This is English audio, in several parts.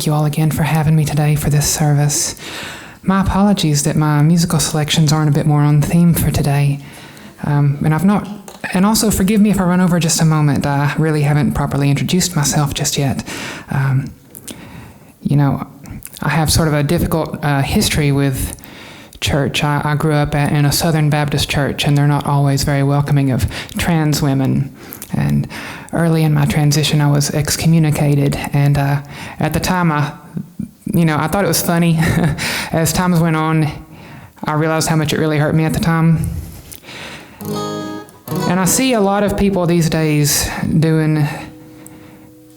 Thank you all again for having me today for this service. My apologies that my musical selections aren't a bit more on theme for today. And also forgive me if I run over just a moment. I really haven't properly introduced myself just yet. I have sort of a difficult history with church. I grew up in a Southern Baptist church, and they're not always very welcoming of trans women. And early in my transition, I was excommunicated. And at the time, I thought it was funny. As times went on, I realized how much it really hurt me at the time. And I see a lot of people these days doing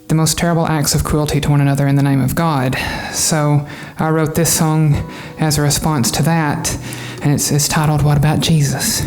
the most terrible acts of cruelty to one another in the name of God. So I wrote this song as a response to that, and it's titled, "What About Jesus?"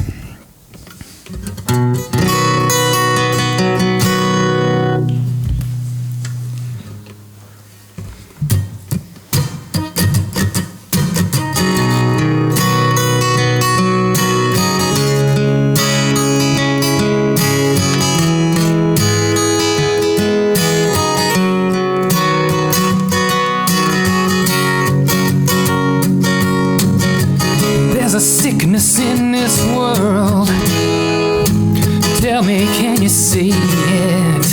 There's a sickness in this world. Tell me, can you see it?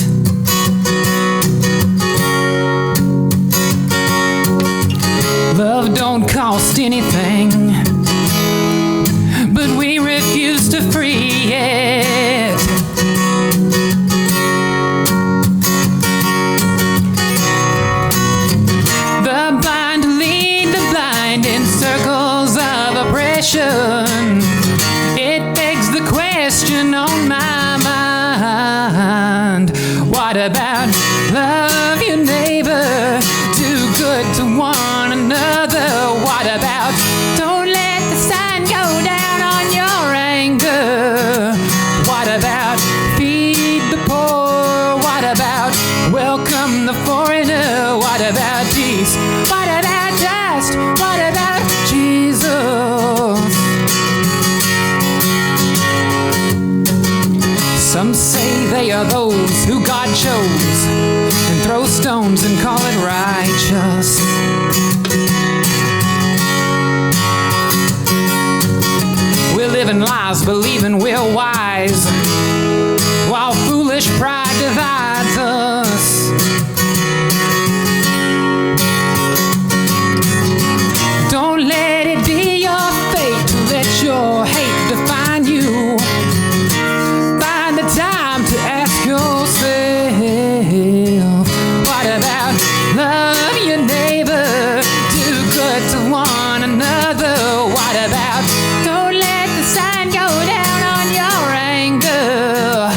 Love don't cost anything, but we refuse to free it. The blind lead the blind in circles of oppression. It begs the question on my mind. What about love your neighbor? Do good to one another. What about don't let the sun go down on your anger? What about feed the poor? What about welcome the foreigner? What about peace? What about trust? What about Jesus? Some say they are those who God chose and throw stones and call it righteous. We're living lies, believing we're wise, while foolish pride divides us. Don't let it be your fate to let your hate define you. Find the time to ask yourself, what about love your neighbor? Do good to one another. What about don't let the sun go down on your anger?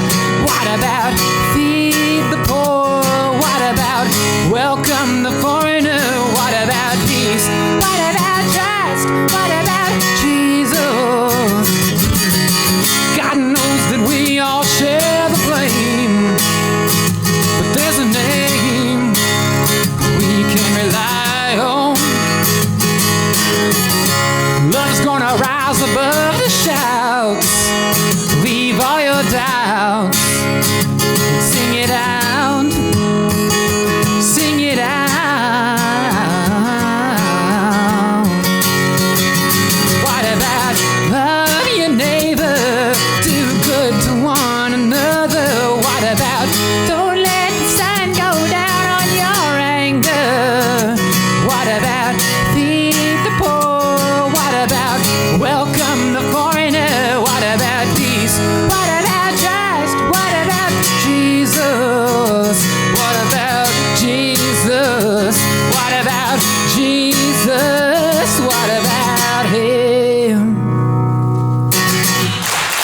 What about feed the poor? What about welcome the foreigner? What about peace? What about trust? What about Jesus? God knows that we all share the blame, but there's a name we can rely on. Love's gonna rise above the shouts. Leave all your doubts and sing it out. Sing it out. What about love your neighbor? Do good to one another. What about don't let the sun go down on your anger? What about feed the poor? What about welcome